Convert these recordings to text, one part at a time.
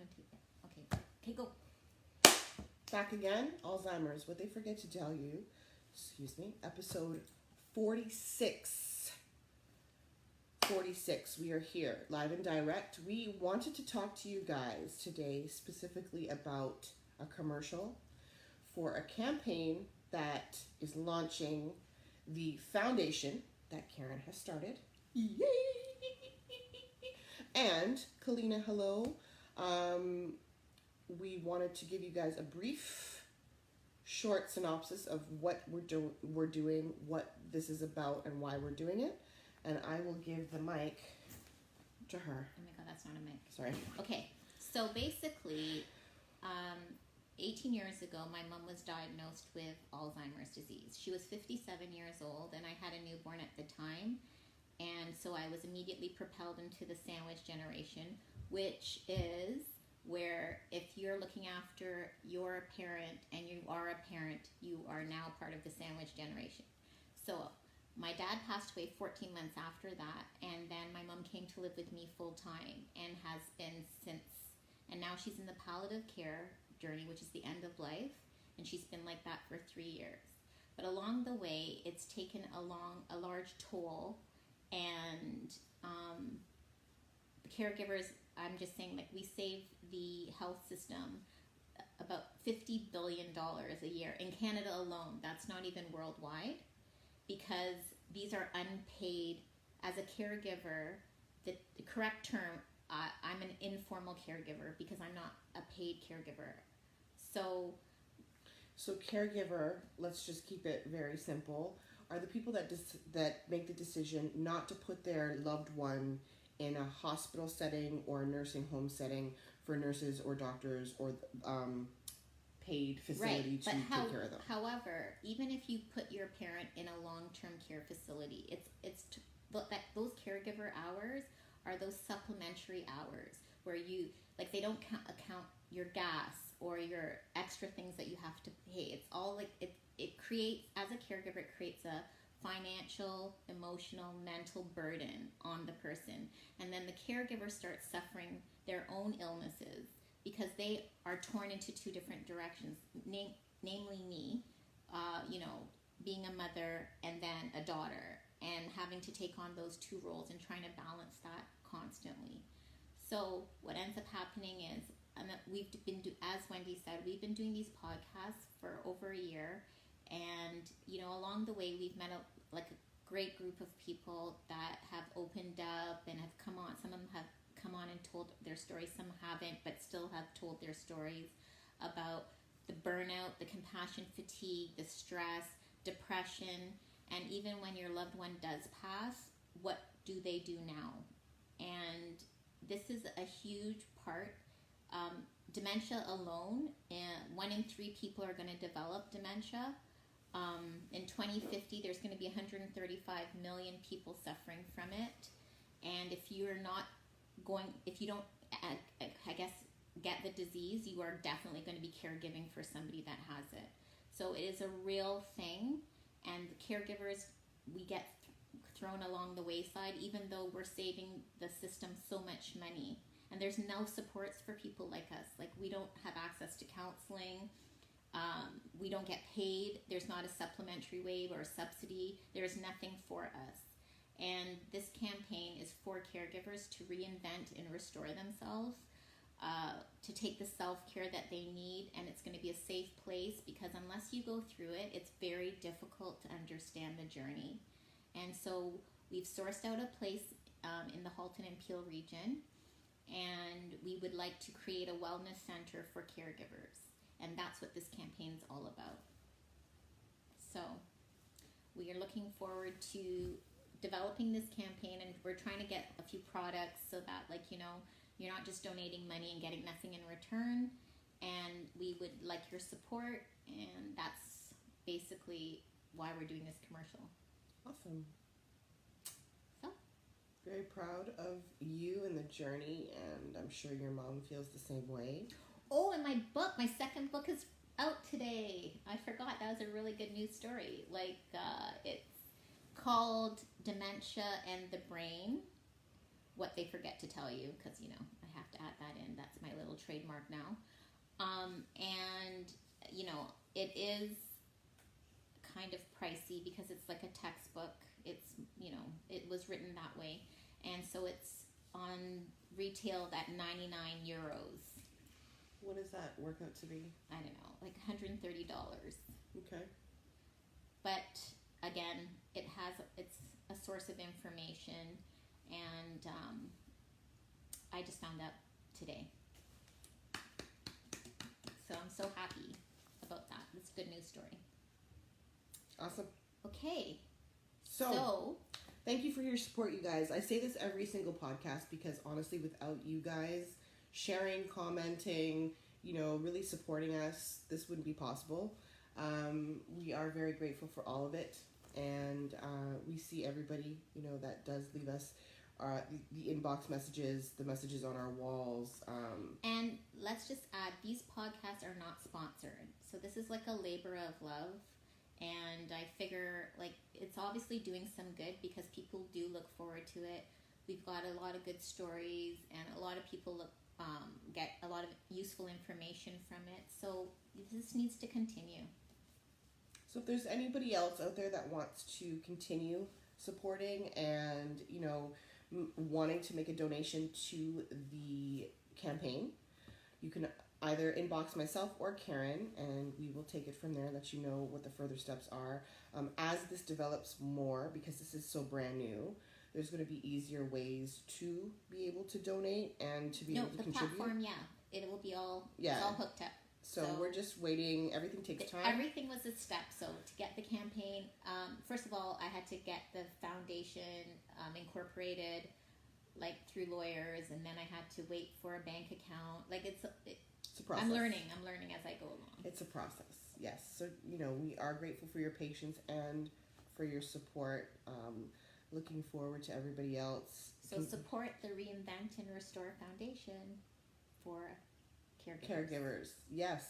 going to. Okay. Okay, go. Back again, Alzheimer's. What they forget to tell you. Excuse me. Episode 46. 46. We are here, live and direct. We wanted to talk to you guys today specifically about a commercial for a campaign that is launching the foundation that Karen has started. Yay! And Kalina, hello. We wanted to give you guys a brief, short synopsis of what we're doing, what this is about, and why we're doing it. And I will give the mic to her. Oh my God, that's not a mic. Sorry. Okay, so basically, 18 years ago, my mom was diagnosed with Alzheimer's disease. She was 57 years old, and I had a newborn at the time. And so I was immediately propelled into the sandwich generation, which is where if you're looking after your parent and you are a parent, you are now part of the sandwich generation. So my dad passed away 14 months after that, and then my mom came to live with me full time and has been since. And now she's in the palliative care journey, which is the end of life, and she's been like that for 3 years. But along the way, it's taken a large toll, and the caregivers, I'm just saying, like, we save the health system about $50 billion a year in Canada alone. That's not even worldwide, because these are unpaid. As a caregiver, the correct term, I'm an informal caregiver because I'm not a paid caregiver. So caregiver, let's just keep it very simple, are the people that make the decision not to put their loved one in a hospital setting or a nursing home setting for nurses or doctors or paid facility to take care of them. However, even if you put your parent in a long-term care facility, those caregiver hours are those supplementary hours where you, like, they don't account your gas or your extra things that you have to pay. It's all like it creates, as a caregiver, it creates a financial, emotional, mental burden on the person. And then the caregiver starts suffering their own illnesses because they are torn into two different directions, namely me, being a mother and then a daughter, and having to take on those two roles and trying to balance that constantly. So what ends up happening is, we've been, as Wendy said, we've been doing these podcasts for over a year, and along the way we've met a great group of people that have opened up and have come on. Some of them have come on and told their stories, some haven't, but still have told their stories about the burnout, the compassion fatigue, the stress, depression, and even when your loved one does pass, what do they do now? And this is a huge part. Dementia alone, 1 in 3 people are going to develop dementia. In 2050, there's going to be 135 million people suffering from it. And if you don't, I guess, get the disease, you are definitely going to be caregiving for somebody that has it. So it is a real thing, and the caregivers, we get thrown along the wayside, even though we're saving the system so much money. And there's no supports for people like us. Like, we don't have access to counseling. We don't get paid. There's not a supplementary wage or a subsidy. There's nothing for us. And this campaign is for caregivers to reinvent and restore themselves, to take the self-care that they need, and it's going to be a safe place, because unless you go through it, it's very difficult to understand the journey. And so we've sourced out a place in the Halton and Peel region, and we would like to create a wellness center for caregivers, and that's what this campaign is all about. So we are looking forward to developing this campaign, and we're trying to get a few products so that, you're not just donating money and getting nothing in return, and we would like your support, and that's basically why we're doing this commercial. Awesome. So, very proud of you and the journey, and I'm sure your mom feels the same way. Oh, and my second book is out today. I forgot, that was a really good news story. It's called Dementia and the Brain, What They Forget to Tell You, because, I have to add that in. That's my little trademark now. And, you know, it is kind of pricey because it's like a textbook. It's, you know, it was written that way. And so it's on retailed at 99 euros. What does that work out to be? I don't know, like $130. Okay. But again, it's a source of information, and I just found out today. So I'm so happy about that. It's a good news story. Awesome. Okay. So thank you for your support, you guys. I say this every single podcast because honestly, without you guys sharing, commenting, you know, really supporting us, this wouldn't be possible. We are very grateful for all of it, and we see everybody, you know, that does leave us the inbox messages, the messages on our walls. And let's just add, these podcasts are not sponsored, so this is like a labor of love. And I figure, like, it's obviously doing some good because people do look forward to it. We've got a lot of good stories, and a lot of people get a lot of useful information from it. So this needs to continue. So if there's anybody else out there that wants to continue supporting and, you know, wanting to make a donation to the campaign, you can either inbox myself or Karen, and we will take it from there and let you know what the further steps are. As this develops more, because this is so brand new, there's going to be easier ways to be able to donate and to be able to contribute. The platform, it will be all, it's all hooked up. So we're just waiting. Everything takes time. Everything was a step. So to get the campaign, first of all, I had to get the foundation incorporated, like through lawyers, and then I had to wait for a bank account. Like it's a process. I'm learning as I go along. It's a process, yes. So, you know, we are grateful for your patience and for your support. Looking forward to everybody else. So support the Reinvent and Restore Foundation for caregivers. Yes.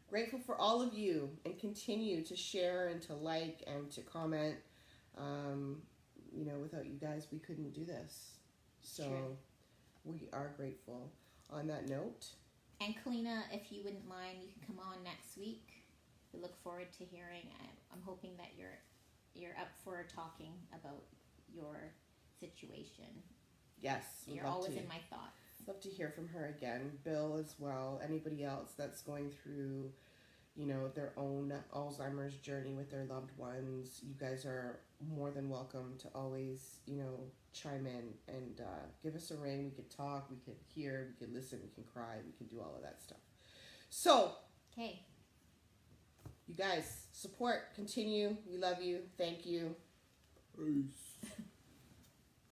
Grateful for all of you, and continue to share and to like and to comment. You know, without you guys, we couldn't do this. So we are grateful. On that note. And Kalina, if you wouldn't mind, you can come on next week. We look forward to hearing. I'm hoping that you're up for talking about your situation. Yes. You're always in my thoughts. Love to hear from her again. Bill as well. Anybody else that's going through, you know, their own Alzheimer's journey with their loved ones. You guys are more than welcome to always, you know, chime in and give us a ring. We could talk, we could hear, we could listen, we can cry, we can do all of that stuff. So, okay, you guys, support, continue. We love you. Thank you. Peace.